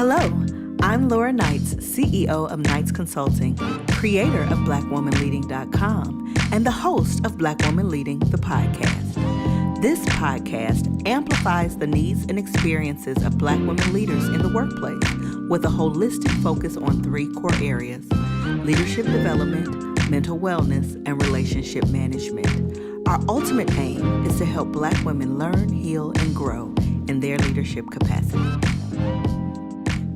Hello, I'm Laura Knights, CEO of Knights Consulting, creator of BlackWomanLeading.com, and the host of Black Woman Leading, the podcast. This podcast amplifies the needs and experiences of Black women leaders in the workplace with a holistic focus on three core areas: leadership development, mental wellness, and relationship management. Our ultimate aim is to help Black women learn, heal, and grow in their leadership capacity.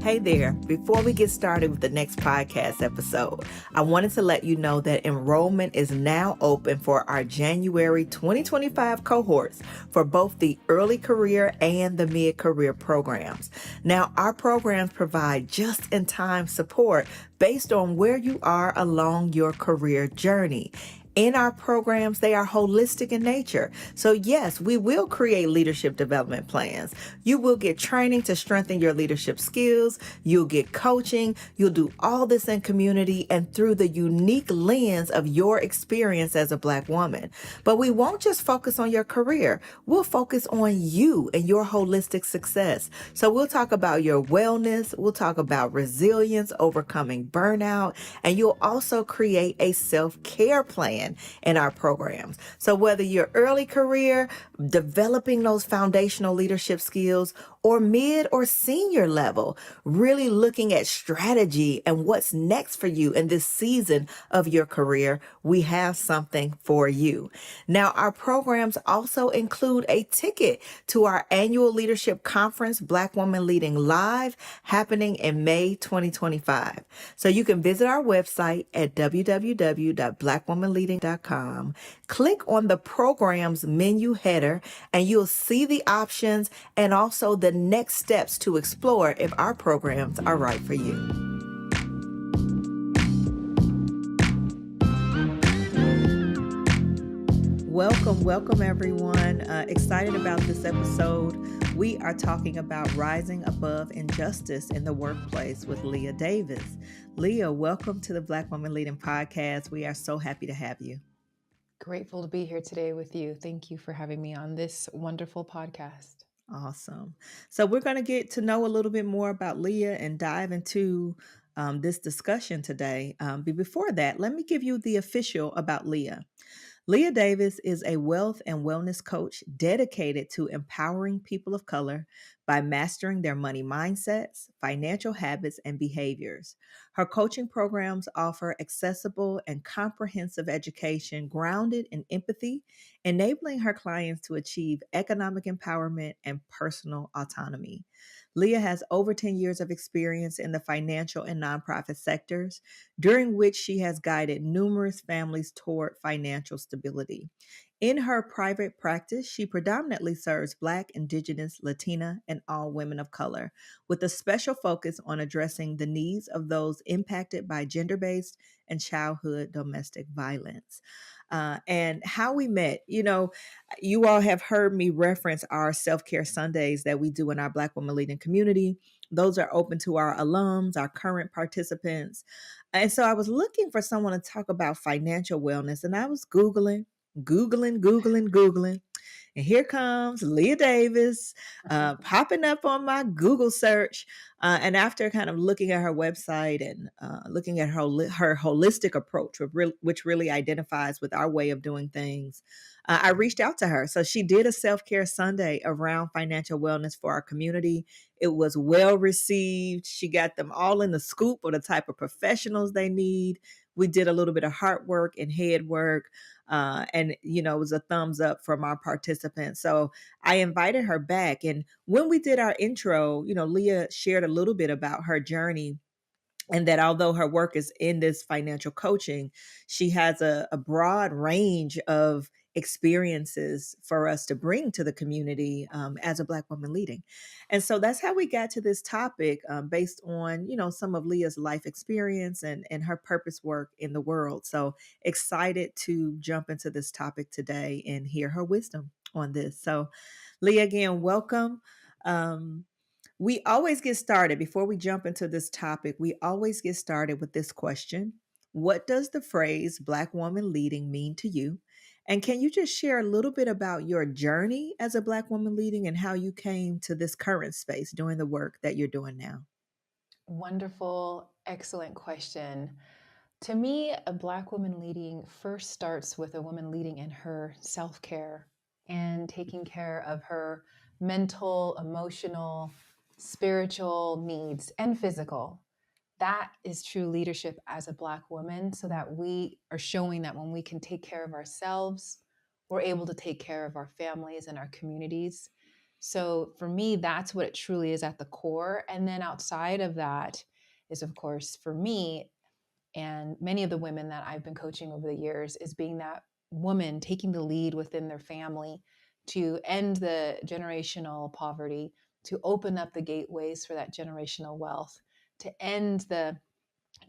Hey there, before we get started with the next podcast episode, I wanted to let you know that enrollment is now open for our January 2025 cohorts for both the early career and the mid-career programs. Now, our programs provide just-in-time support based on where you are along your career journey. In our programs, they are holistic in nature. So yes, we will create leadership development plans. You will get training to strengthen your leadership skills. You'll get coaching. You'll do all this in community and through the unique lens of your experience as a Black woman. But we won't just focus on your career. We'll focus on you and your holistic success. So we'll talk about your wellness. We'll talk about resilience, overcoming burnout, and you'll also create a self-care plan in our programs. So whether you're early career, developing those foundational leadership skills, or mid or senior level, really looking at strategy and what's next for you in this season of your career, we have something for you. Now, our programs also include a ticket to our annual leadership conference, Black Woman Leading Live, happening in May 2025. So you can visit our website at www.blackwomanleading.com. Click on the program's menu header and you'll see the options and also the next steps to explore if our programs are right for you. Welcome everyone. Excited about this episode. We are talking about rising above injustice in the workplace with Leah Davis. Leah, welcome to the Black Woman Leading podcast. We are so happy to have you. Grateful to be here today with you. Thank you for having me on this wonderful podcast. Awesome. So we're going to get to know a little bit more about Leah and dive into this discussion today. But before that, let me give you the official about Leah. Leah Davis is a wealth and wellness coach dedicated to empowering people of color by mastering their money mindsets, financial habits, and behaviors. Her coaching programs offer accessible and comprehensive education grounded in empathy, enabling her clients to achieve economic empowerment and personal autonomy. Leah has over 10 years of experience in the financial and nonprofit sectors, during which she has guided numerous families toward financial stability. In her private practice, she predominantly serves Black, Indigenous, Latina, and all women of color, with a special focus on addressing the needs of those impacted by gender-based and childhood domestic violence. And how we met, you all have heard me reference our self-care Sundays that we do in our Black Women Leading community. Those are open to our alums, our current participants. And so I was looking for someone to talk about financial wellness, and I was Googling. And here comes Leah Davis popping up on my Google search. And after kind of looking at her website and looking at her holistic approach, which really identifies with our way of doing things, I reached out to her. So she did a self-care Sunday around financial wellness for our community. It was well received. She got them all in the scoop of the type of professionals they need. We did a little bit of heart work and head work. And it was a thumbs up from our participants. So I invited her back. And when we did our intro, Leah shared a little bit about her journey, and that although her work is in this financial coaching, she has a broad range of experiences for us to bring to the community as a Black woman leading. And so that's how we got to this topic based on, some of Leah's life experience and her purpose work in the world. So excited to jump into this topic today and hear her wisdom on this. So Leah, again, welcome. We always get started, before we jump into this topic, we always get started with this question. What does the phrase Black woman leading mean to you? And can you just share a little bit about your journey as a Black woman leading and how you came to this current space doing the work that you're doing now? Wonderful, excellent question. To me, a Black woman leading first starts with a woman leading in her self care and taking care of her mental, emotional, spiritual needs and physical. That is true leadership as a Black woman, so that we are showing that when we can take care of ourselves, we're able to take care of our families and our communities. So for me, that's what it truly is at the core. And then outside of that is, of course, for me and many of the women that I've been coaching over the years, is being that woman taking the lead within their family to end the generational poverty, to open up the gateways for that generational wealth, to end the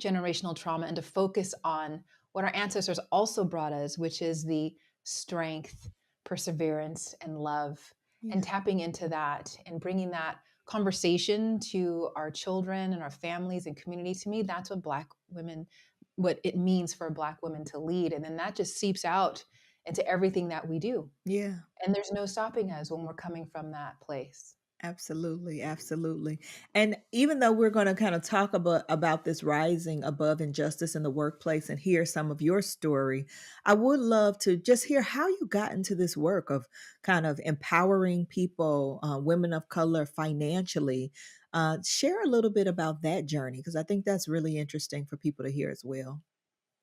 generational trauma, and to focus on what our ancestors also brought us, which is the strength, perseverance, and love, and Yeah. tapping into that and bringing that conversation to our children and our families and community. To me, that's what Black women, what it means for Black women to lead. And then that just seeps out into everything that we do. Yeah. And there's no stopping us when we're coming from that place. Absolutely, absolutely. And even though we're going to kind of talk about this rising above injustice in the workplace and hear some of your story, I would love to just hear how you got into this work of kind of empowering people, women of color financially. Share a little bit about that journey, because I think that's really interesting for people to hear as well.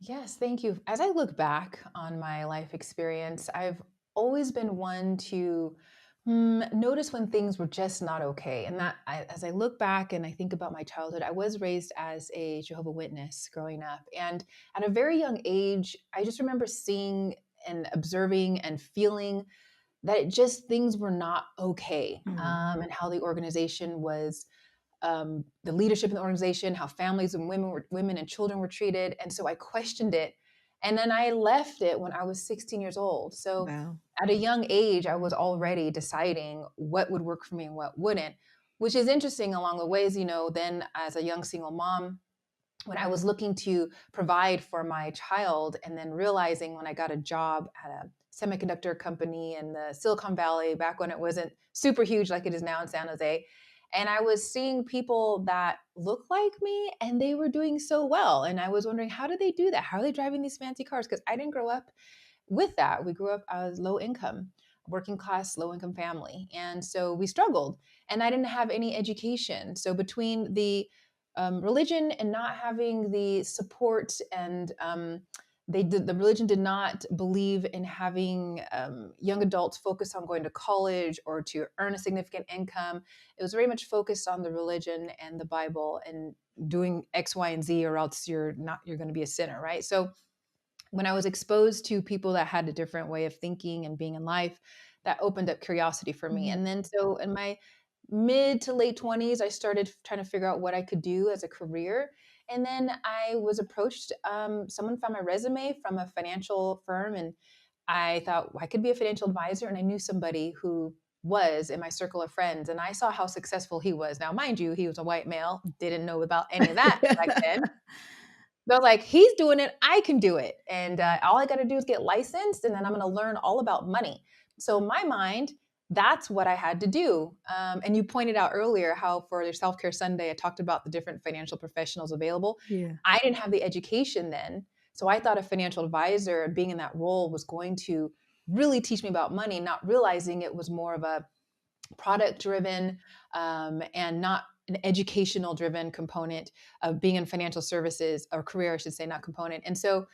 Yes, thank you. As I look back on my life experience, I've always been one to notice when things were just not okay. And as I look back and I think about my childhood, I was raised as a Jehovah Witness growing up. And at a very young age, I just remember seeing and observing and feeling that things were not okay, Mm. and how the organization was, the leadership in the organization, how families and women and children were treated. And so I questioned it. And then I left it when I was 16 years old. So Wow. at a young age, I was already deciding what would work for me and what wouldn't, which is interesting along the ways, then as a young single mom, when I was looking to provide for my child, and then realizing when I got a job at a semiconductor company in the Silicon Valley, back when it wasn't super huge like it is now in San Jose. And I was seeing people that looked like me and they were doing so well. And I was wondering, how do they do that? How are they driving these fancy cars? Because I didn't grow up with that. We grew up as low income, working class, low income family. And so we struggled. And I didn't have any education. So between the religion and not having the support, and the religion did not believe in having young adults focus on going to college or to earn a significant income. It was very much focused on the religion and the Bible and doing X, Y, and Z, or else you're going to be a sinner, right? So when I was exposed to people that had a different way of thinking and being in life, that opened up curiosity for me. Mhm. And then so in my mid to late 20s, I started trying to figure out what I could do as a career. And then I was approached, someone found my resume from a financial firm, and I thought, well, I could be a financial advisor. And I knew somebody who was in my circle of friends, and I saw how successful he was. Now, mind you, he was a white male, didn't know about any of that back then. But I was like, he's doing it, I can do it. And all I got to do is get licensed, and then I'm going to learn all about money. So, in my mind, that's what I had to do. And you pointed out earlier how for their Self Care Sunday, I talked about the different financial professionals available. Yeah. I didn't have the education then. So, I thought a financial advisor and being in that role was going to really teach me about money, not realizing it was more of a product driven, and not an educational driven component of being in financial services, or career, I should say, not component. And so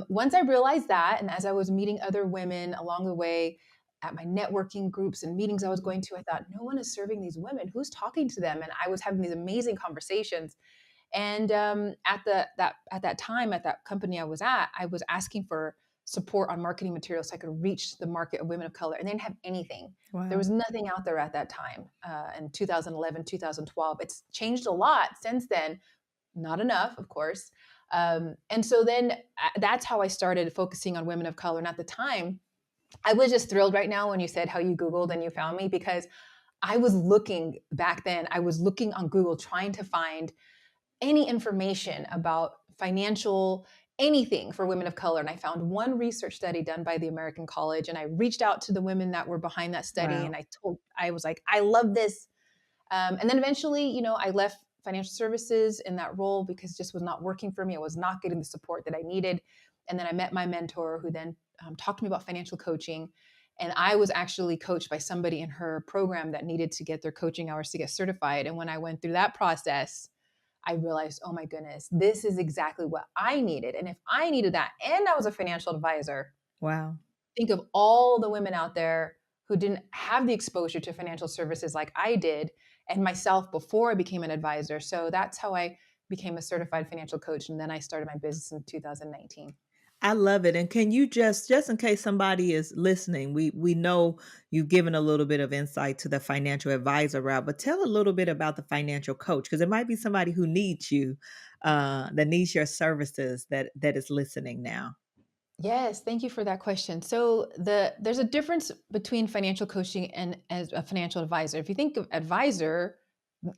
once I realized that, and as I was meeting other women along the way at my networking groups and meetings I was going to, I thought, no one is serving these women. Who's talking to them? And I was having these amazing conversations. And at that time, at that company I was at, I was asking for support on marketing materials so I could reach the market of women of color, and they didn't have anything. There Wow. was nothing out there at that time, in 2011, 2012. It's changed a lot since then, not enough, of course. And so then that's how I started focusing on women of color. And at the time, I was just thrilled right now when you said how you Googled and you found me, because I was looking back then, I was looking on Google trying to find any information about financial anything for women of color. And I found one research study done by the American College, and I reached out to the women that were behind that study, and Wow. I was like, I love this. And then eventually, I left financial services in that role because it just was not working for me. I was not getting the support that I needed. And then I met my mentor who then talked to me about financial coaching. And I was actually coached by somebody in her program that needed to get their coaching hours to get certified. And when I went through that process, I realized, oh my goodness, this is exactly what I needed. And if I needed that and I was a financial advisor, Wow. think of all the women out there who didn't have the exposure to financial services like I did, and myself before I became an advisor. So that's how I became a certified financial coach. And then I started my business in 2019. I love it. And can you just in case somebody is listening, we know you've given a little bit of insight to the financial advisor route, but tell a little bit about the financial coach, because it might be somebody who needs you, that needs your services that is listening now. Yes, thank you for that question. So there's a difference between financial coaching and as a financial advisor. If you think of advisor,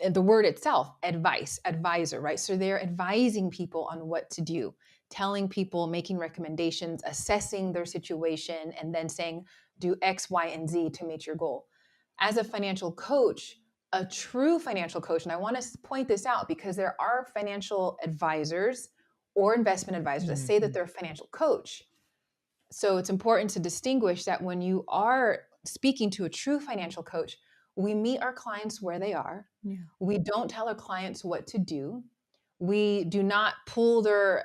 the word itself, advice, advisor, right? So they're advising people on what to do, telling people, making recommendations, assessing their situation, and then saying, do X, Y, and Z to meet your goal. As a financial coach, a true financial coach, and I want to point this out because there are financial advisors or investment advisors that say that Mhm. they're a financial coach. So it's important to distinguish that when you are speaking to a true financial coach, we meet our clients where they are. Yeah. We don't tell our clients what to do. We do not pull their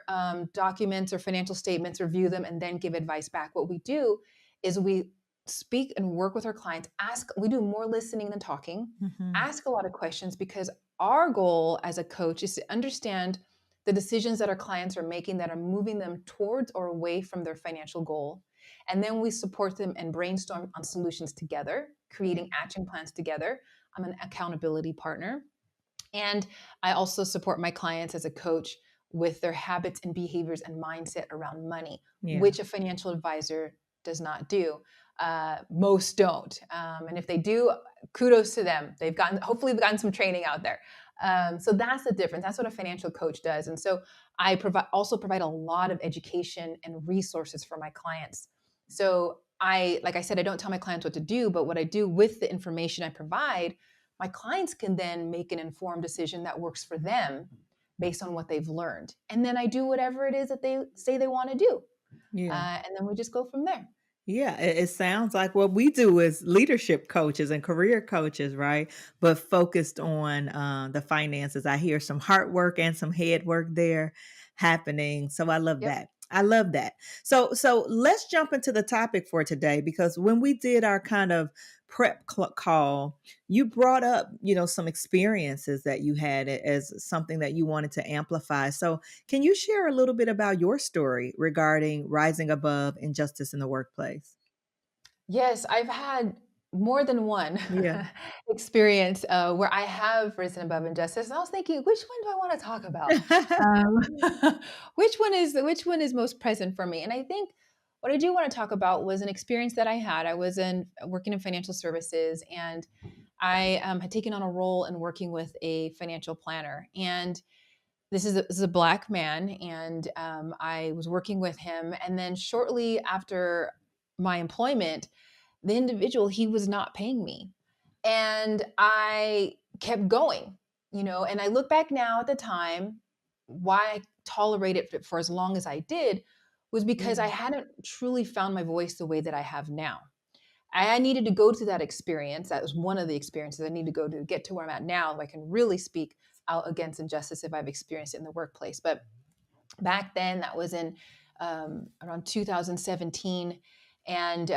documents or financial statements, review them, and then give advice back. What we do is we speak and work with our clients. We do more listening than talking, Mhm. ask a lot of questions because our goal as a coach is to understand the decisions that our clients are making that are moving them towards or away from their financial goal. And then we support them and brainstorm on solutions together, creating action plans together. I'm an accountability partner. And I also support my clients as a coach with their habits and behaviors and mindset around money, Yeah. which a financial advisor does not do. Most don't. And if they do, kudos to them. Hopefully they've gotten some training out there. So that's the difference. That's what a financial coach does. And so I also provide a lot of education and resources for my clients. So like I said, I don't tell my clients what to do, but what I do with the information I provide, my clients can then make an informed decision that works for them based on what they've learned. And then I do whatever it is that they say they want to do. Yeah. And then we just go from there. Yeah, it sounds like what we do is leadership coaches and career coaches, right? But focused on the finances. I hear some heart work and some head work there happening. So I love Yep. that. I love that. So let's jump into the topic for today, because when we did our kind of call, you brought up, some experiences that you had as something that you wanted to amplify. So can you share a little bit about your story regarding rising above injustice in the workplace? Yes, I've had more than one Yeah. experience where I have risen above injustice. And I was thinking, which one do I want to talk about? Um, which one is most present for me? And I think what I do want to talk about was an experience that I had. I was working in financial services, and I had taken on a role in working with a financial planner. And this is a Black man, and I was working with him. And then shortly after my employment, the individual, he was not paying me, and I kept going, and I look back now at the time, why I tolerated it for as long as I did was because I Yeah. hadn't truly found my voice the way that I have now. I needed to go through that experience. That was one of the experiences I need to go to get to where I'm at now, so I can really speak out against injustice if I've experienced it in the workplace. But back then, that was in around 2017, and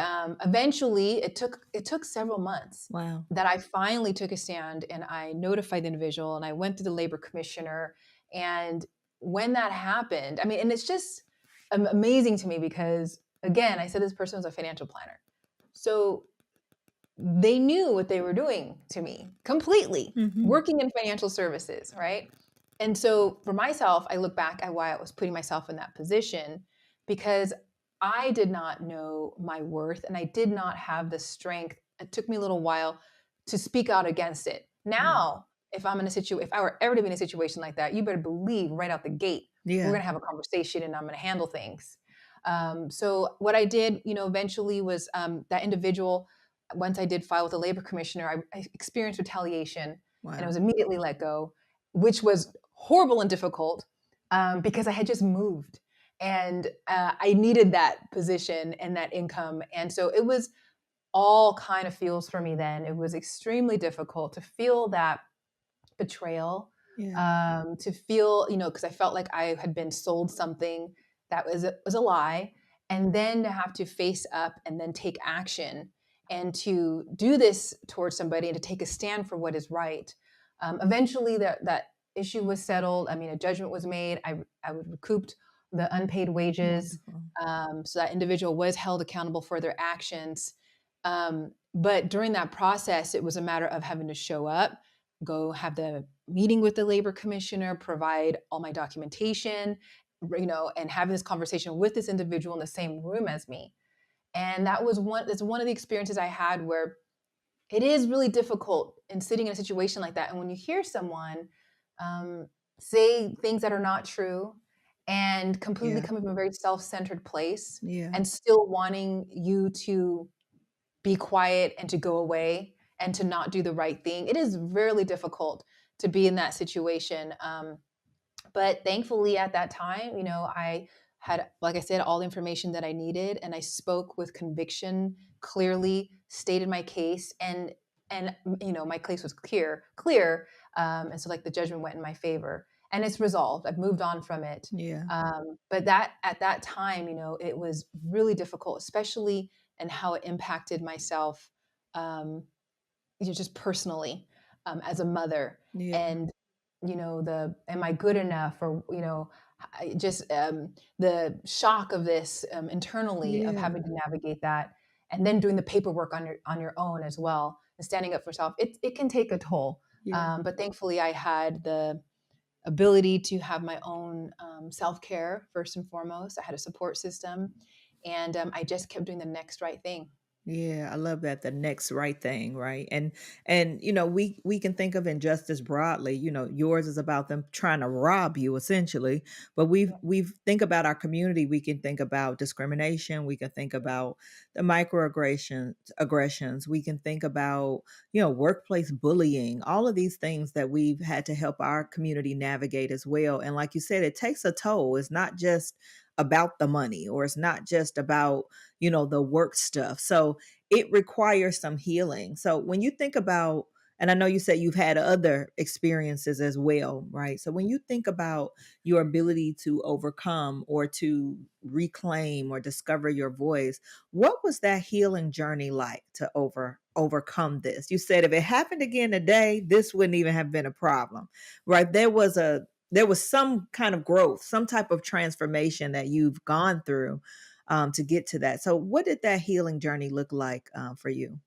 eventually, it took several months Wow. that I finally took a stand and I notified the individual, and I went to the labor commissioner. And when that happened, I mean, and it's just amazing to me because, again, I said this person was a financial planner, so they knew what they were doing to me completely, Mhm. working in financial services, right? And so for myself, I look back at why I was putting myself in that position because I did not know my worth and I did not have the strength. It took me a little while to speak out against it. Yeah. Now, if I were ever to be in a situation like that, you better believe right out the gate, we're Yeah. going to have a conversation and I'm going to handle things. So what I did, eventually was that individual, once I did file with the labor commissioner, I experienced retaliation and I Wow. was immediately let go. which was horrible and difficult because I had just moved and I needed that position and that income. And so it was all kind of feels for me then. It was extremely difficult to feel that betrayal, Yeah. to feel, because I felt like I had been sold something that was a lie, and then to have to face up and then take action and to do this towards somebody and to take a stand for what is right. Eventually, that issue was settled. I mean, a judgment was made. I would recouped the unpaid wages, Wonderful. so that individual was held accountable for their actions. But during that process, it was a matter of having to show up, go have the meeting with the labor commissioner, provide all my documentation, and having this conversation with this individual in the same room as me. And that's one of the experiences I had where it is really difficult in sitting in a situation like that. And when you hear someone say things that are not true and completely Yeah. coming from a very self-centered place Yeah. and still wanting you to be quiet and to go away and to not do the right thing. It is really difficult to be in that situation. But thankfully at that time, I had, like I said, all the information that I needed, and I spoke with conviction, clearly stated my case, and my case was clear. And so like the judgment went in my favor, and it's resolved. I've moved on from it. Yeah. But that at that time, it was really difficult, especially in how it impacted myself, um, just personally, as a mother. Yeah. And the am I good enough, or just the shock of this, internally, of Yeah. having to navigate that, and then doing the paperwork on your own as well, and standing up for yourself. It can take a toll. Yeah. But thankfully I had the ability to have my own self-care. First and foremost, I had a support system, and I just kept doing the next right thing. Yeah, I love that, the next right thing, right? And we can think of injustice broadly. Yours is about them trying to rob you essentially, but we've think about our community, we can think about discrimination, we can think about the aggressions, we can think about, workplace bullying, all of these things that we've had to help our community navigate as well. And like you said, it takes a toll. It's not just about the money, or it's not just about the work stuff. So it requires some healing. So when you think about, and I know you said you've had other experiences as well, right? So when you think about your ability to overcome or to reclaim or discover your voice, what was that healing journey like to overcome this? You said if it happened again today, this wouldn't even have been a problem, right? There was some kind of growth, some type of transformation that you've gone through to get to that. So, what did that healing journey look like for you?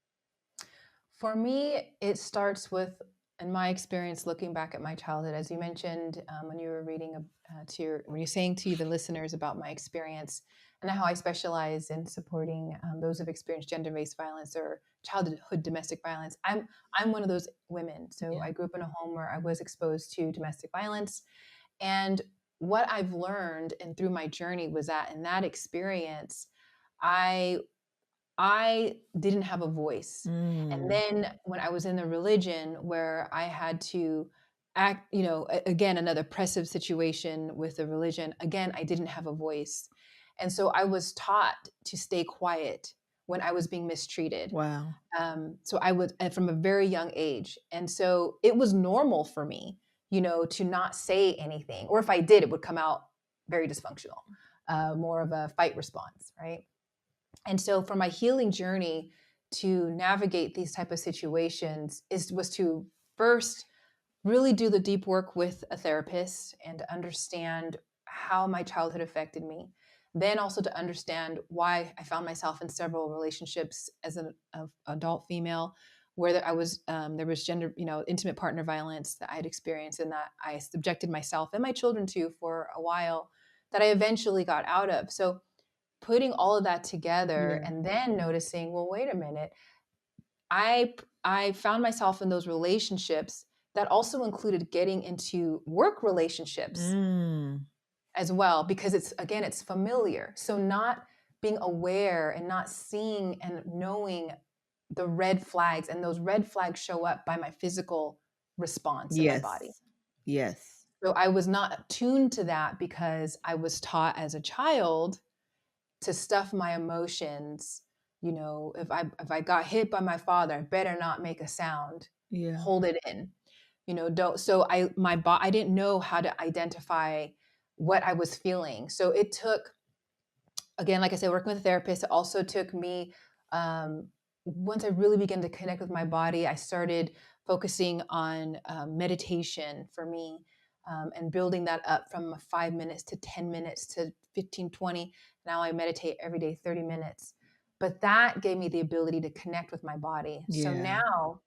For me, it starts with, in my experience, looking back at my childhood, as you mentioned, when you were reading when you're saying to the listeners about my experience and how I specialize in supporting those who've experienced gender-based violence or childhood domestic violence. I'm one of those women. So Yeah. I grew up in a home where I was exposed to domestic violence, and what I've learned and through my journey was that in that experience, I I didn't have a voice. And Mm, then when I was in the religion where I had to act, again, another oppressive situation with the religion, again, I didn't have a voice. And so I was taught to stay quiet when I was being mistreated. wow. So I was from a very young age. And so it was normal for me, to not say anything. Or if I did, it would come out very dysfunctional, more of a fight response, right? And so for my healing journey to navigate these type of situations was to first really do the deep work with a therapist and to understand how my childhood affected me. Then also to understand why I found myself in several relationships as an adult female where there was gender, intimate partner violence that I had experienced and that I subjected myself and my children to for a while, that I eventually got out of. So putting all of that together Yeah. and then noticing, well, wait a minute, I found myself in those relationships that also included getting into work relationships Mm, as well, because it's familiar. So not being aware and not seeing and knowing the red flags, and those red flags show up by my physical response in my body. yes. Yes. So I was not attuned to that because I was taught as a child to stuff my emotions. You know, if I got hit by my father, I better not make a sound. Yeah. Hold it in. You know, don't. So I didn't know how to identify what I was feeling. So it took, again, like I said, working with a therapist. It also took me, um, once I really began to connect with my body, I started focusing on meditation for me, and building that up from 5 minutes to 10 minutes to 15, 20. Now I meditate every day, 30 minutes. But that gave me the ability to connect with my body. So Yeah. now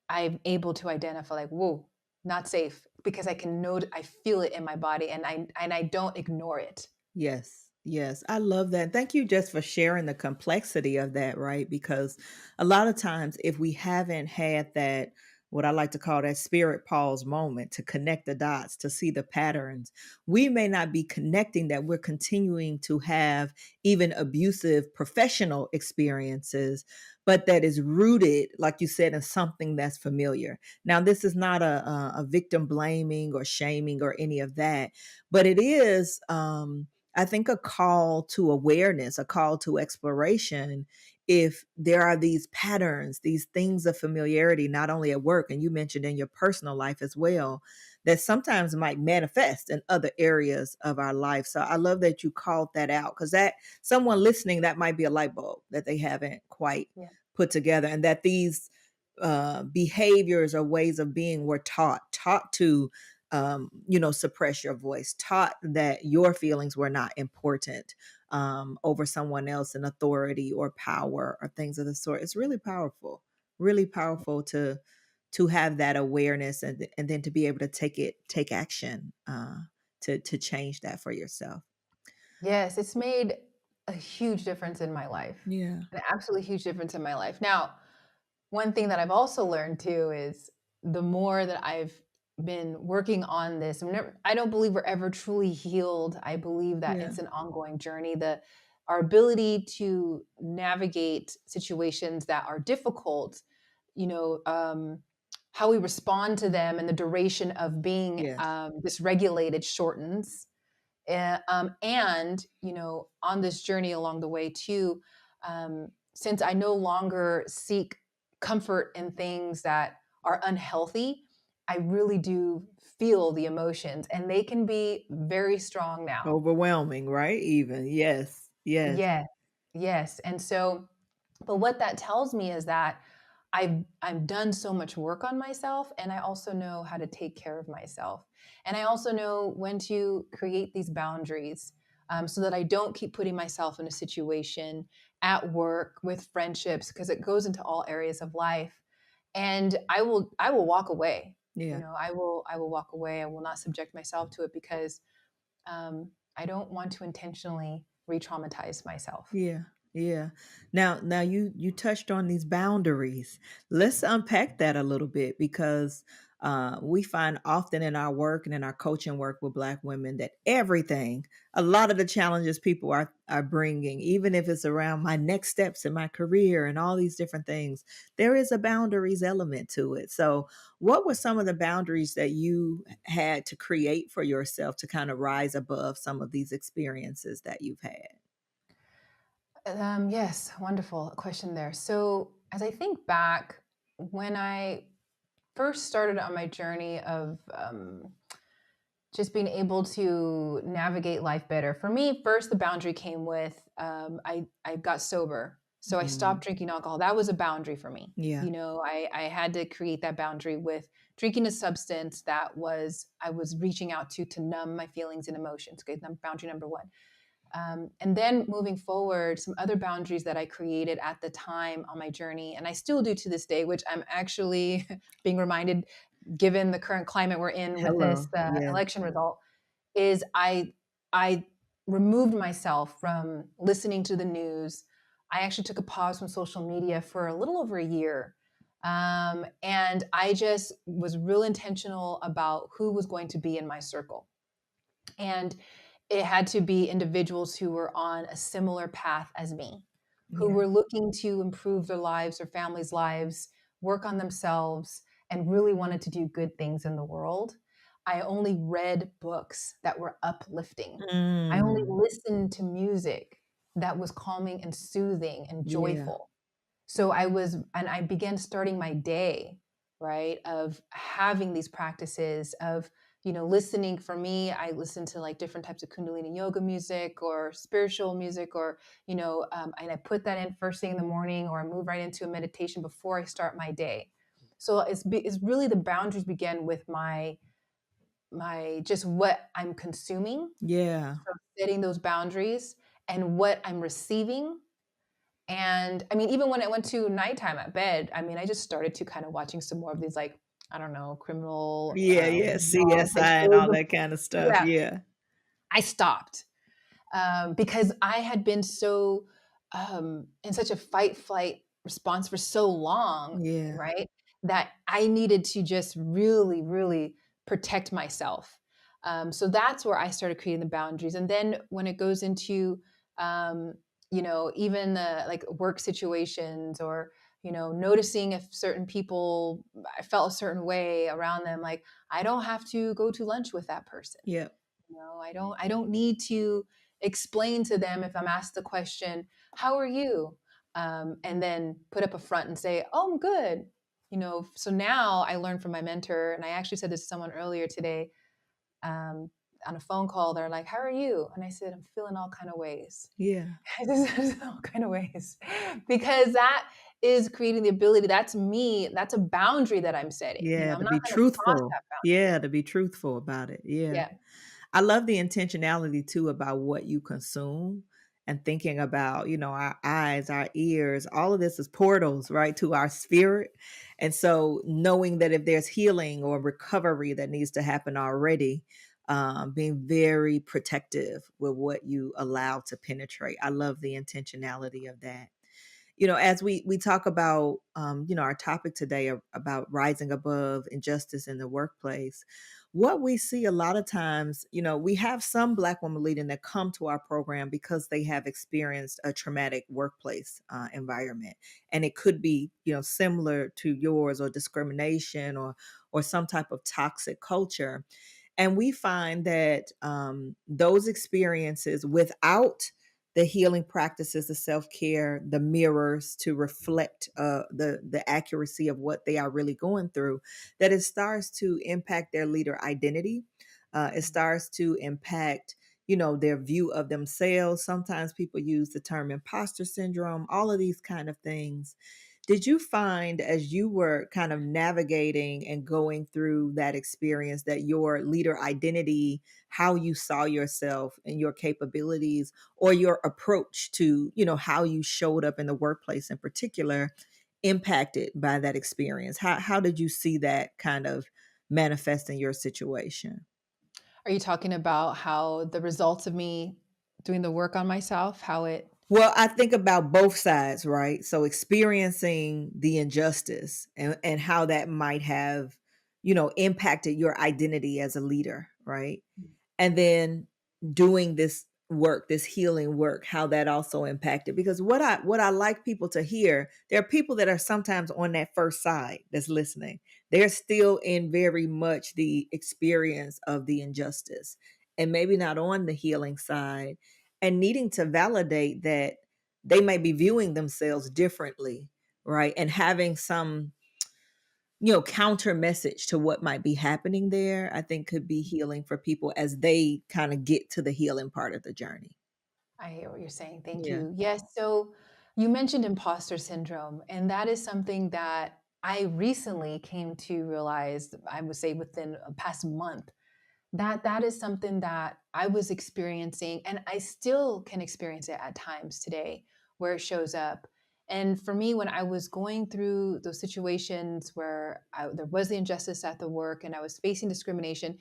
I'm able to identify, like, whoa, not safe, because I can know, I feel it in my body, and I don't ignore it. Yes. Yes. I love that. Thank you just for sharing the complexity of that, right? Because a lot of times, if we haven't had that, what I like to call that spirit pause moment to connect the dots, to see the patterns, we may not be connecting that we're continuing to have even abusive professional experiences, but that is rooted, like you said, in something that's familiar. Now, this is not a victim blaming or shaming or any of that, but it is, I think, a call to awareness, a call to exploration. If there are these patterns, these things of familiarity, not only at work, and you mentioned in your personal life as well, that sometimes might manifest in other areas of our life. So I love that you called that out, because that someone listening, that might be a light bulb that they haven't quite Yeah. put together, and that these behaviors or ways of being were taught to suppress your voice, taught that your feelings were not important over someone else in authority or power or things of the sort. It's really powerful to have that awareness, and then to be able to take action to change that for yourself. Yes, it's made a huge difference in my life, Yeah. an absolutely huge difference in my life. Now, one thing that I've also learned too is the more that I've been working on this, I don't believe we're ever truly healed. I believe that Yeah. it's an ongoing journey. Our ability to navigate situations that are difficult, you know, how we respond to them and the duration of being Yes. dysregulated shortens. And on this journey along the way too, since I no longer seek comfort in things that are unhealthy, I really do feel the emotions, and they can be very strong now. Overwhelming, right? Even. Yes. Yes. Yes, yes. And so, but what that tells me is that I've done so much work on myself, and I also know how to take care of myself, and I also know when to create these boundaries, so that I don't keep putting myself in a situation at work, with friendships, because it goes into all areas of life. And I will walk away. Yeah. I will walk away. I will not subject myself to it, because I don't want to intentionally re-traumatize myself. Yeah. Yeah. Now you touched on these boundaries. Let's unpack that a little bit, because we find often in our work and in our coaching work with Black women that everything, a lot of the challenges people are bringing, even if it's around my next steps in my career and all these different things, there is a boundaries element to it. So, what were some of the boundaries that you had to create for yourself to kind of rise above some of these experiences that you've had? Yes, wonderful question there. So, as I think back, when I first started on my journey of just being able to navigate life better, for me, first the boundary came with, I got sober, so I Mm, stopped drinking alcohol. That was a boundary for me. yeah. I had to create that boundary with drinking a substance that I was reaching out to numb my feelings and emotions. Okay, boundary number one. And then moving forward, some other boundaries that I created at the time on my journey, and I still do to this day, which I'm actually being reminded, given the current climate we're in with this Hello. Yeah. election result, is I removed myself from listening to the news. I actually took a pause from social media for a little over a year. And I just was real intentional about who was going to be in my circle. And it had to be individuals who were on a similar path as me, who Yeah. were looking to improve their lives, their families' lives, work on themselves, and really wanted to do good things in the world. I only read books that were uplifting. I only Mm. listened to music that was calming and soothing and Yeah. joyful. So I began starting my day, right, of having these practices of, listening. For me, I listen to like different types of Kundalini yoga music or spiritual music, or, and I put that in first thing in the morning, or I move right into a meditation before I start my day. So it's really the boundaries begin with my just what I'm consuming. Yeah. So setting those boundaries and what I'm receiving. And I mean, even when I went to nighttime at bed, I mean, I just started to kind of watching some more of these, like, I don't know, criminal Yeah, yeah, drama type CSI and shows. all that kind of stuff. Yeah, Yeah. I stopped because I had been so in such a fight flight response for so long, Yeah. right? That I needed to just really, really protect myself. So that's where I started creating the boundaries. And then when it goes into, um, even the like work situations, or, noticing if certain people, I felt a certain way around them, like I don't have to go to lunch with that person. Yeah. I don't need to explain to them if I'm asked the question, "How are you?" And then put up a front and say, "Oh, I'm good." So now I learned from my mentor, and I actually said this to someone earlier today, um, on a phone call. They're like, "How are you?" And I said, "I'm feeling all kind of ways." Yeah. I just all kind of ways, because that is creating the ability. That's me. That's a boundary that I'm setting. Yeah, I'm to not be going to cross truthful. that boundary. Yeah, to be truthful about it. Yeah. Yeah. I love the intentionality too about what you consume and thinking about, our eyes, our ears, all of this is portals, right, to our spirit. And so knowing that if there's healing or recovery that needs to happen already, being very protective with what you allow to penetrate. I love the intentionality of that. As we talk about our topic today about rising above injustice in the workplace, what we see a lot of times, we have some Black women leading that come to our program because they have experienced a traumatic workplace environment, and it could be similar to yours, or discrimination, or some type of toxic culture. And we find that those experiences, without the healing practices, the self-care, the mirrors to reflect the accuracy of what they are really going through, that it starts to impact their leader identity. It starts to impact, their view of themselves. Sometimes people use the term imposter syndrome, all of these kind of things. Did you find, as you were kind of navigating and going through that experience, that your leader identity, how you saw yourself and your capabilities, or your approach to, how you showed up in the workplace in particular, impacted by that experience? How did you see that kind of manifest in your situation? Are you talking about how the results of me doing the work on myself, how it Well, I think about both sides, right? So experiencing the injustice and how that might have, impacted your identity as a leader, right? And then doing this work, this healing work, how that also impacted. Because what I like people to hear, there are people that are sometimes on that first side that's listening. They're still in very much the experience of the injustice, and maybe not on the healing side, and needing to validate that they may be viewing themselves differently, right? And having some counter message to what might be happening there, I think could be healing for people as they kind of get to the healing part of the journey. I hear what you're saying. Thank Yeah. you. Yes. So you mentioned imposter syndrome, and that is something that I recently came to realize, I would say within a past month, that is something that I was experiencing, and I still can experience it at times today, where it shows up. And for me, when I was going through those situations where there was the injustice at the work and I was facing discrimination,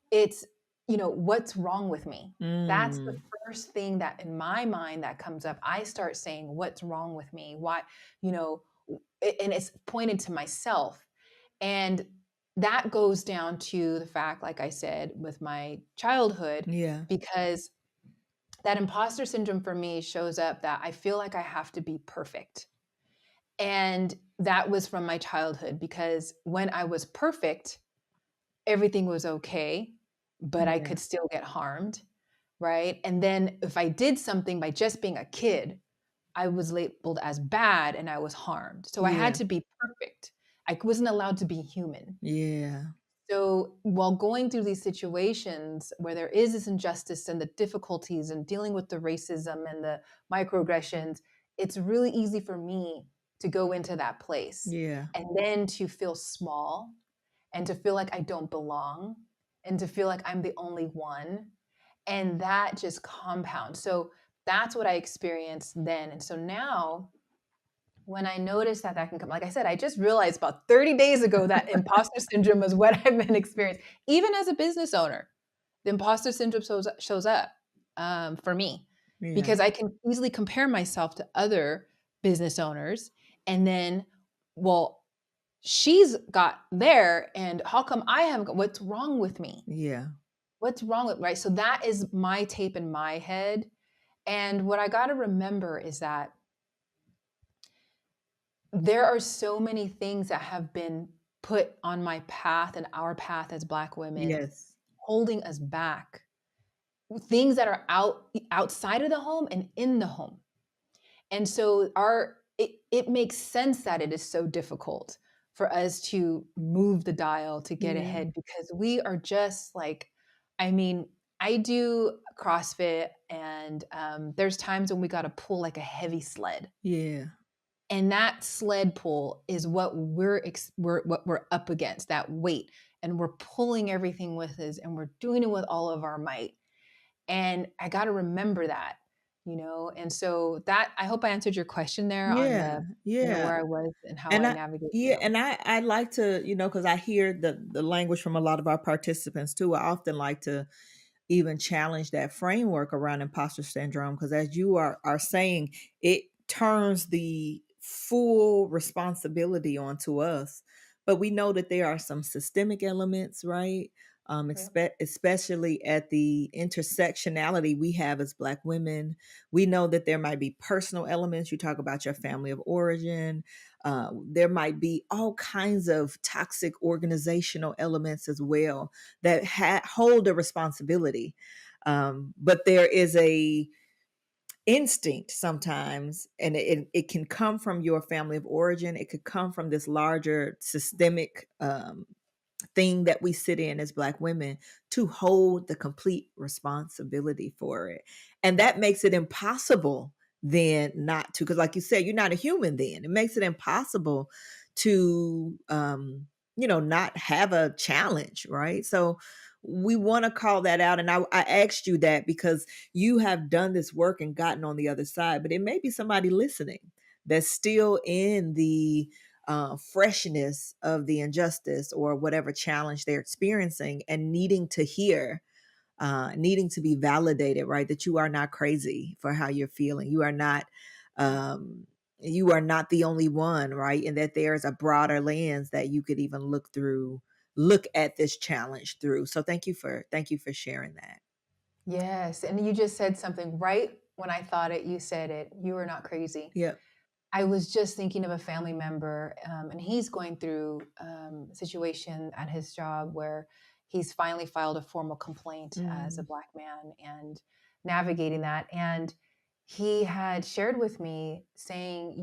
it's, what's wrong with me? That's the Mm. first thing that in my mind that comes up. I start saying, what's wrong with me? Why, you know, and it's pointed to myself. And that goes down to the fact, like I said, with my childhood, Yeah. because that imposter syndrome for me shows up that I feel like I have to be perfect. And that was from my childhood, because when I was perfect, everything was okay, but I Yeah. could still get harmed, right? And then if I did something by just being a kid, I was labeled as bad and I was harmed. So I had Yeah. to be perfect. I wasn't allowed to be human. Yeah. So while going through these situations where there is this injustice and the difficulties and dealing with the racism and the microaggressions, it's really easy for me to go into that place Yeah. and then to feel small and to feel like I don't belong and to feel like I'm the only one. And that just compounds. So that's what I experienced then. And so now when I notice that that can come, like I said, I just realized about 30 days ago that imposter syndrome is what I've been experiencing. Even as a business owner, the imposter syndrome shows up for me Yeah. because I can easily compare myself to other business owners. And then, well, she's got there, and how come I haven't got, what's wrong with me? Yeah. What's wrong with, right? So that is my tape in my head. And what I got to remember is that there are so many things that have been put on my path and our path as Black women, Yes. holding us back. Things that are outside of the home and in the home. And so it makes sense that it is so difficult for us to move the dial to get Yeah. ahead because we are just like, I mean, I do CrossFit and there's times when we got to pull like a heavy sled. Yeah. And that sled pull is what we're up against, that weight. And we're pulling everything with us and we're doing it with all of our might. And I got to remember that, and so that, I hope I answered your question there on Yeah. the, Yeah. where I was and how And I I navigate yeah, through. and I like to, because I hear the language from a lot of our participants too. I often like to even challenge that framework around imposter syndrome because as you are saying, it turns the full responsibility onto us. But we know that there are some systemic elements, right? Yeah. Especially at the intersectionality we have as Black women. We know that there might be personal elements. You talk about your family of origin. There might be all kinds of toxic organizational elements as well that hold a responsibility. But there is a instinct sometimes, and it can come from your family of origin. It could come from this larger systemic thing that we sit in as Black women to hold the complete responsibility for it. And that makes it impossible then not to, because like you said, you're not a human then. It makes it impossible to not have a challenge, right? So we want to call that out. And I asked you that because you have done this work and gotten on the other side, but it may be somebody listening that's still in the freshness of the injustice or whatever challenge they're experiencing and needing to hear, needing to be validated, right? That you are not crazy for how you're feeling. Um, you are not the only one, right? And that there's a broader lens that you could even look at this challenge through. So thank you for sharing that. Yes. And you just said something right when I thought it, you said it. You are not crazy. Yep. I was just thinking of a family member, and he's going through a situation at his job where he's finally filed a formal complaint as a Mm, Black man and navigating that. And he had shared with me saying,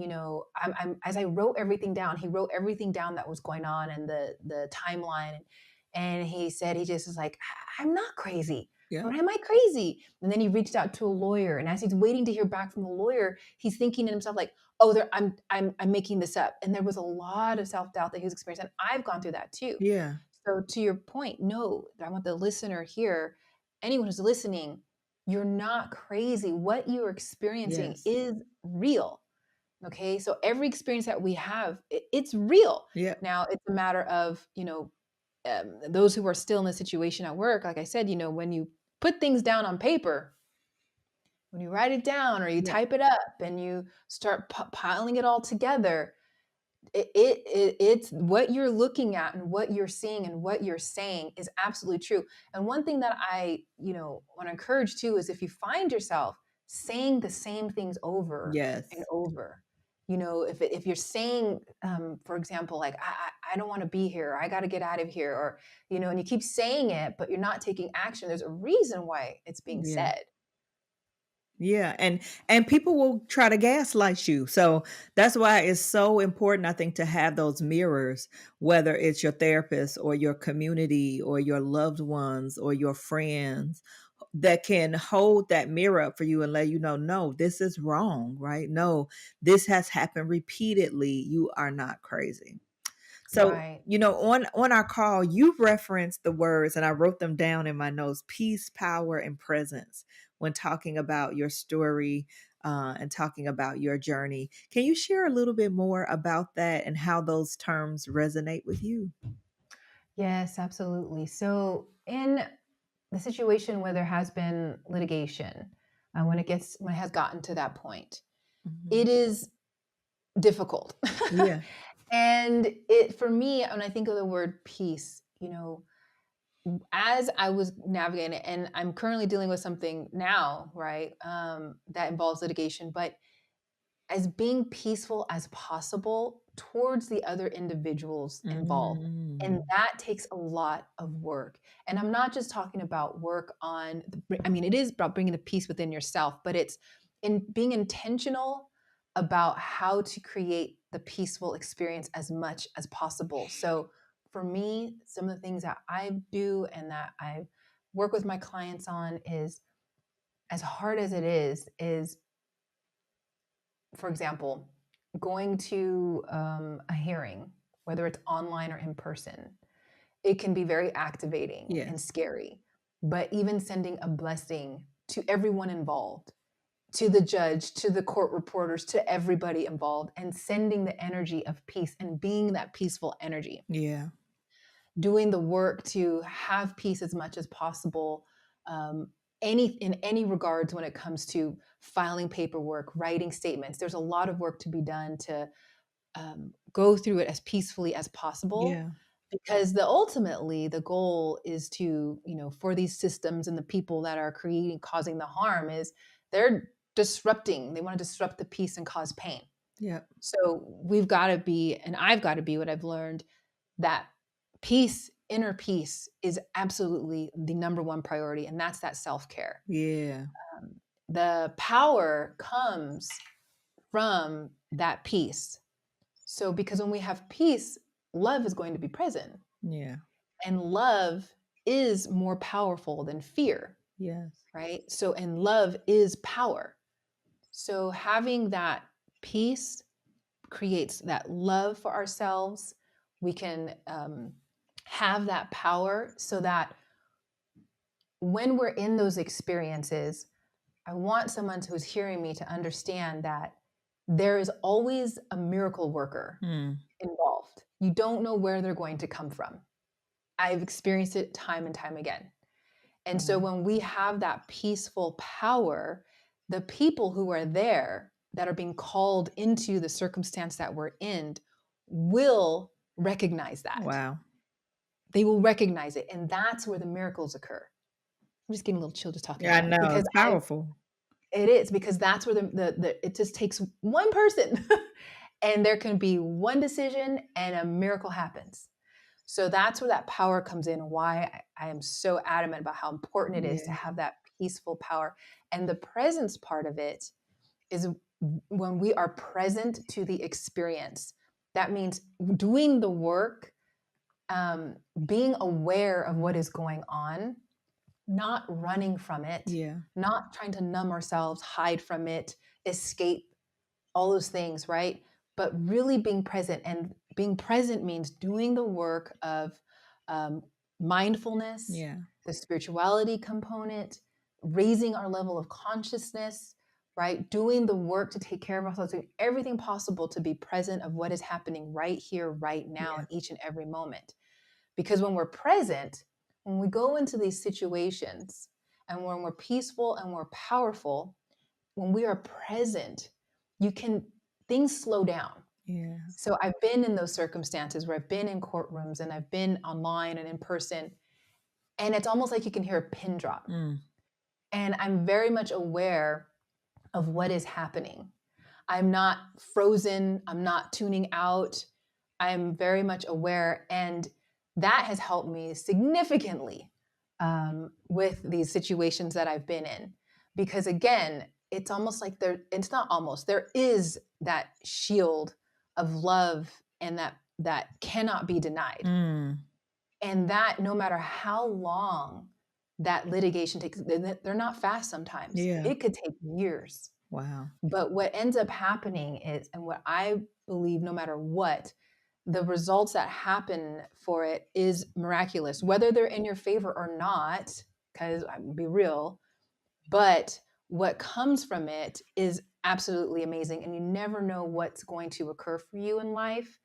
as I wrote everything down, he wrote everything down that was going on and the timeline. And he said, he just was like, I'm not crazy. Or yep. am I crazy? And then he reached out to a lawyer. And as he's waiting to hear back from the lawyer, he's thinking to himself, like, oh, I'm making this up. And there was a lot of self-doubt that he was experiencing. And I've gone through that too. Yeah. So to your point, no, I want the listener here, anyone who's listening, you're not crazy. What you're experiencing Yes. is real. Okay. So every experience that we have, it's real. Yep. Now it's a matter of, those who are still in the situation at work, like I said, when you put things down on paper, when you write it down or you Yep. type it up and you start piling it all together, it's what you're looking at and what you're seeing and what you're saying is absolutely true. And one thing that I want to encourage too is if you find yourself saying the same things over and Yes. over, if you're saying, for example, like, I don't want to be here, or I got to get out of here, or, and you keep saying it, but you're not taking action, there's a reason why it's being Yeah. said. Yeah, and people will try to gaslight you. So that's why it's so important, I think, to have those mirrors, whether it's your therapist or your community or your loved ones or your friends that can hold that mirror up for you and let you know, no, this is wrong, right? No, this has happened repeatedly. You are not crazy. So, Right. on our call, you referenced the words, and I wrote them down in my notes: peace, power, and presence, when talking about your story and talking about your journey. Can you share a little bit more about that and how those terms resonate with you? Yes, absolutely. So in the situation where there has been litigation, when it has gotten to that point, Mhm. it is difficult. Yeah. And for me, when I think of the word peace, as I was navigating it, and I'm currently dealing with something now, right, that involves litigation, but as being peaceful as possible towards the other individuals involved. And Mm. that takes a lot of work. And I'm not just talking about work on, it is about bringing the peace within yourself, but it's in being intentional about how to create the peaceful experience as much as possible. So for me, some of the things that I do and that I work with my clients on is, as hard as it is, for example, going to a hearing, whether it's online or in person, it can be very activating and Yes. scary. But even sending a blessing to everyone involved, to the judge, to the court reporters, to everybody involved, and sending the energy of peace and being that peaceful energy, Yeah. doing the work to have peace as much as possible, um, in any regards when it comes to filing paperwork, writing statements. There's a lot of work to be done to go through it as peacefully as possible, Yeah. because ultimately the goal is to, for these systems and the people that are causing the harm, is they're disrupting. They want to disrupt the peace and cause pain. Yep. So we've got to be, and I've got to be, what I've learned, that peace, inner peace, is absolutely the number one priority, and that's that self-care. Yeah. The power comes from that peace. So because when we have peace, love is going to be present, Yeah. and love is more powerful than fear, Yes. right? So, and love is power. So having that peace creates that love for ourselves. We can have that power, so that when we're in those experiences, I want someone who's hearing me to understand that there is always a miracle worker Mm. involved. You don't know where they're going to come from. I've experienced it time and time again. And so Wow. when we have that peaceful power, the people who are there that are being called into the circumstance that we're in will recognize that. Wow. They will recognize it. And that's where the miracles occur. I'm just getting a little chill just talking Yeah, I about it, know. because It's powerful. it is, because that's where it just takes one person and there can be one decision and a miracle happens. So that's where that power comes in, why I am so adamant about how important it is to Yeah. have that peaceful power. And the presence part of it is when we are present to the experience. That means doing the work, being aware of what is going on, not running from it, Yeah. not trying to numb ourselves, hide from it, escape, all those things, right? But really being present. And being present means doing the work of um, mindfulness, Yeah. the spirituality component, raising our level of consciousness, right? Doing the work to take care of ourselves, doing everything possible to be present of what is happening right here, right now, Yeah. in each and every moment. Because when we're present, when we go into these situations, and when we're peaceful and we're powerful, when we are present, things slow down. Yeah. So I've been in those circumstances where I've been in courtrooms and I've been online and in person, and it's almost like you can hear a pin drop. Mm. And I'm very much aware of what is happening. I'm not frozen. I'm not tuning out. I'm very much aware. And that has helped me significantly with these situations that I've been in. Because again, it's almost like it's not almost, there is that shield of love and that cannot be denied. Mm, And that no matter how long that litigation takes, they're not fast sometimes. yeah. It could take years. Wow. But what ends up happening is, and what I believe, no matter what, the results that happen for it is miraculous, whether they're in your favor or not, because I'm be real, but what comes from it is absolutely amazing. And you never know what's going to occur for you in life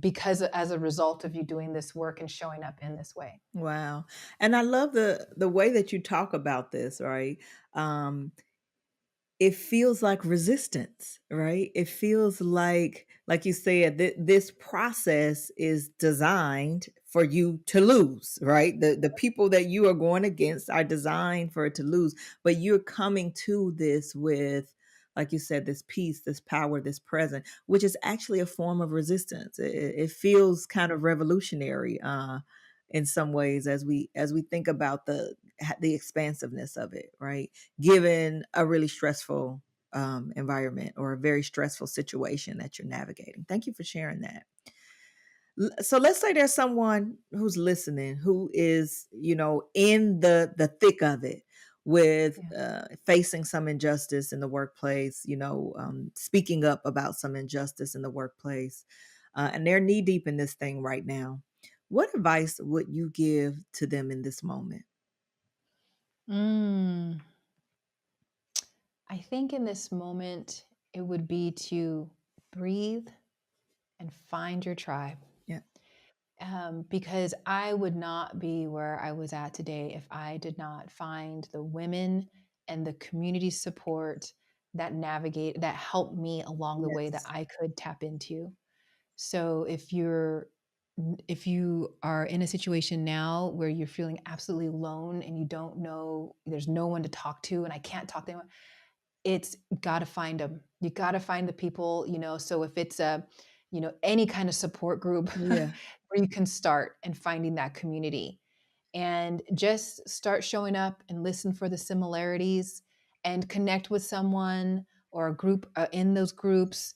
because as a result of you doing this work and showing up in this way. Wow. And I love the way that you talk about this, right? Um, it feels like resistance, right? It feels like you said, this process is designed for you to lose, right? The people that you are going against are designed for it to lose, but you're coming to this with, like you said, this peace, this power, this present, which is actually a form of resistance. It feels kind of revolutionary in some ways as we think about the expansiveness of it, right? Given a really stressful environment or a very stressful situation that you're navigating. Thank you for sharing that. So let's say there's someone who's listening who is, in the thick of it with Yeah. facing some injustice in the workplace, speaking up about some injustice in the workplace, and they're knee deep in this thing right now. What advice would you give to them in this moment? Mm, I think in this moment, it would be to breathe and find your tribe. Yeah. Because I would not be where I was at today if I did not find the women and the community support that helped me along the way that Yes. I could tap into. So if you are in a situation now where you're feeling absolutely alone and you don't know, there's no one to talk to, and I can't talk to anyone, it's got to find them. You got to find the people, so if it's any kind of support group Yeah. where you can start and finding that community and just start showing up and listen for the similarities and connect with someone or a group in those groups,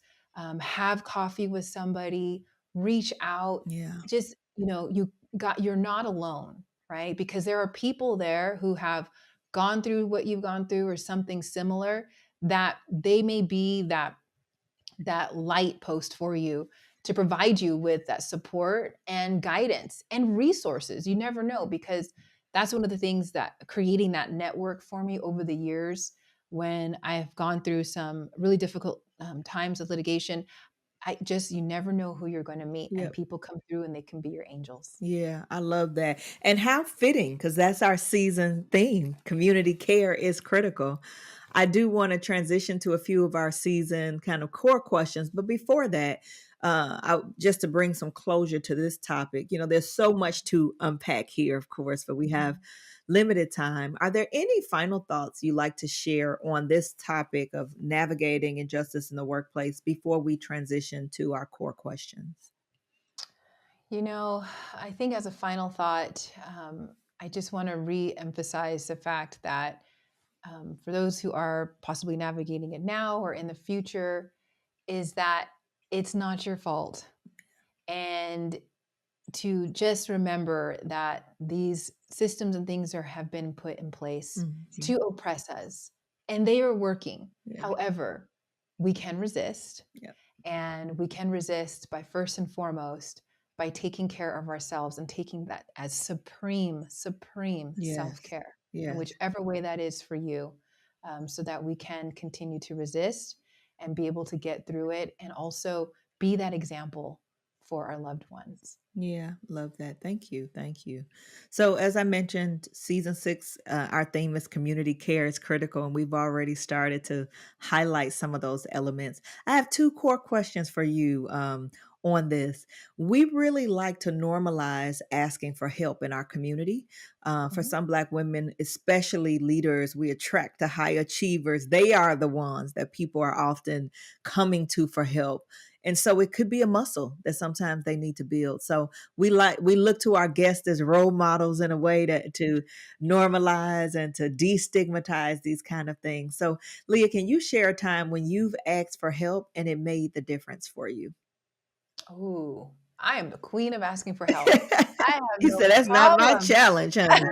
have coffee with somebody, reach out, Yeah. just, you're not alone, right? Because there are people there who have gone through what you've gone through or something similar, that they may be that light post for you to provide you with that support and guidance and resources. You never know, because that's one of the things that creating that network for me over the years when I've gone through some really difficult times of litigation. You never know who you're going to meet, and Yep. people come through and they can be your angels. Yeah, I love that. And how fitting, because that's our season theme. Community care is critical. I do want to transition to a few of our season kind of core questions. But before that, just to bring some closure to this topic, there's so much to unpack here, of course, but we have Mhm. limited time. Are there any final thoughts you like to share on this topic of navigating injustice in the workplace before we transition to our core questions? I think as a final thought, I just want to re-emphasize the fact that for those who are possibly navigating it now or in the future, is that it's not your fault. And to just remember that these systems and things have been put in place Mhm. to oppress us, and they are working. Yeah. However, we can resist, Yeah. and we can resist by first and foremost by taking care of ourselves and taking that as supreme Yes. self-care in Yes. whichever way that is for you, so that we can continue to resist and be able to get through it, and also be that example for our loved ones. Yeah, love that. Thank you. Thank you. So, as I mentioned, season six, our theme is community care is critical, and we've already started to highlight some of those elements. I have two core questions for you on this. We really like to normalize asking for help in our community. For Mhm. some Black women, especially leaders, we attract the high achievers. They are the ones that people are often coming to for help. And so it could be a muscle that sometimes they need to build. So we look to our guests as role models in a way to normalize and to destigmatize these kind of things. So Leah, can you share a time when you've asked for help and it made the difference for you? Ooh, I am the queen of asking for help. I have He no said, that's not my problem. challenge, honey.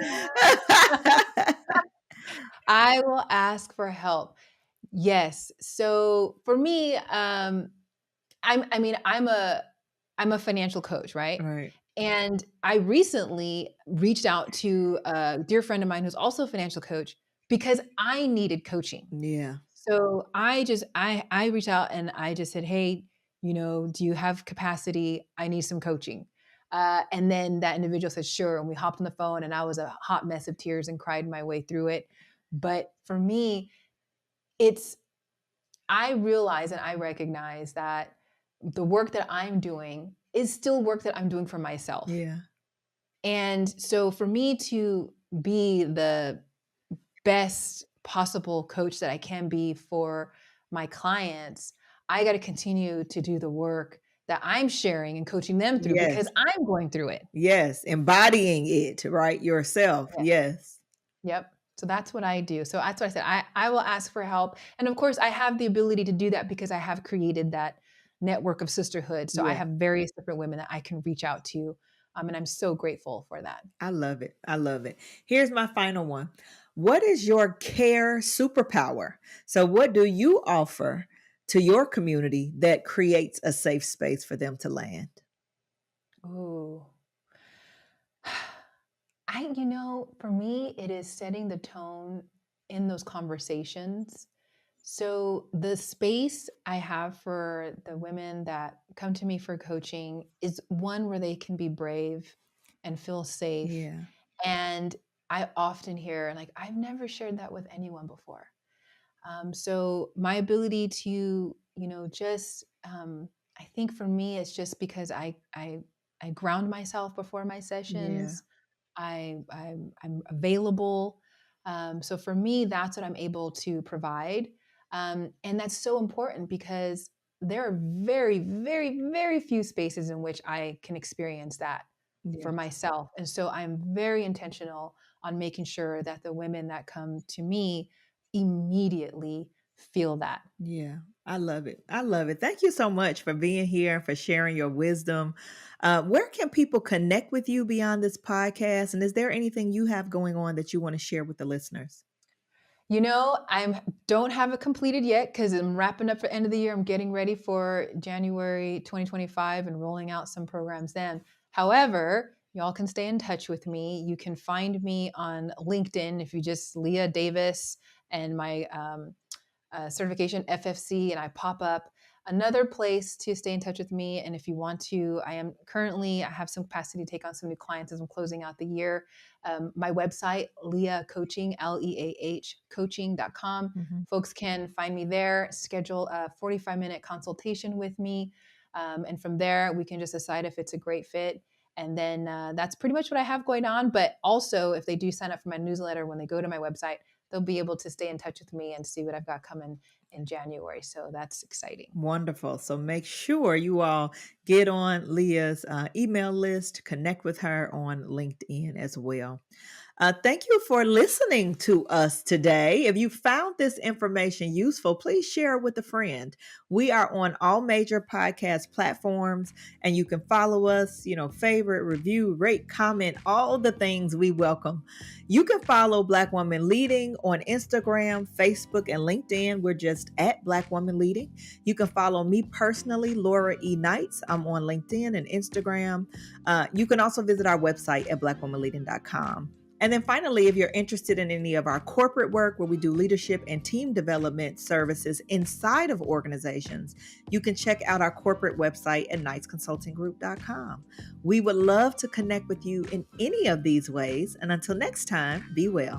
I will ask for help. Yes. So for me, I mean, I'm a financial coach, right? Right. And I recently reached out to a dear friend of mine who's also a financial coach because I needed coaching. Yeah. So I reached out and I just said, hey, do you have capacity? I need some coaching. And then that individual said, sure. And we hopped on the phone and I was a hot mess of tears and cried my way through it. But for me, it's I realize and I recognize that the work that I'm doing is still work that I'm doing for myself. Yeah. And so for me to be the best possible coach that I can be for my clients, I got to continue to do the work that I'm sharing and coaching them through because Yes. I'm going through it. Yes. Embodying it, right? Yourself. Yeah. Yes. Yep. So that's what I do. So that's what I said. I will ask for help. And of course, I have the ability to do that because I have created that network of sisterhood. So I Yeah. have various different women that I can reach out to. And I'm so grateful for that. I love it. I love it. Here's my final one. What is your care superpower? So, what do you offer to your community that creates a safe space for them to land? Ooh. For me, it is setting the tone in those conversations. So the space I have for the women that come to me for coaching is one where they can be brave and feel safe. Yeah. And I often hear, like, I've never shared that with anyone before. So my ability to, just I think for me, it's just because I ground myself before my Yeah. sessions. I'm available. So for me, that's what I'm able to provide, and that's so important because there are very, very, very few spaces in which I can experience that Yeah. for myself, and so I'm very intentional on making sure that the women that come to me immediately feel that. Yeah, I love it. I love it. Thank you so much for being here and for sharing your wisdom. Where can people connect with you beyond this podcast? And is there anything you have going on that you want to share with the listeners? I don't have it completed yet because I'm wrapping up for end of the year. I'm getting ready for January 2025 and rolling out some programs then. However, y'all can stay in touch with me. You can find me on LinkedIn if you just Leah Davis and my certification FFC, and I pop up. Another place to stay in touch with me, and if you want to, I have some capacity to take on some new clients as I'm closing out the year. My website, Leah Coaching, Leah coaching.com. Mhm. Folks can find me there, schedule a 45-minute consultation with me. And from there, we can just decide if it's a great fit. And then that's pretty much what I have going on. But also, if they do sign up for my newsletter, when they go to my website, they'll be able to stay in touch with me and see what I've got coming in January. So that's exciting. Wonderful. So make sure you all get on Leah's email list, connect with her on LinkedIn as well. Thank you for listening to us today. If you found this information useful, please share it with a friend. We are on all major podcast platforms, and you can follow us, favorite, review, rate, comment, all the things we welcome. You can follow Black Woman Leading on Instagram, Facebook, and LinkedIn. We're just at Black Woman Leading. You can follow me personally, Laura E. Knights. I'm on LinkedIn and Instagram. You can also visit our website at blackwomanleading.com. And then finally, if you're interested in any of our corporate work where we do leadership and team development services inside of organizations, you can check out our corporate website at knightsconsultinggroup.com. We would love to connect with you in any of these ways. And until next time, be well.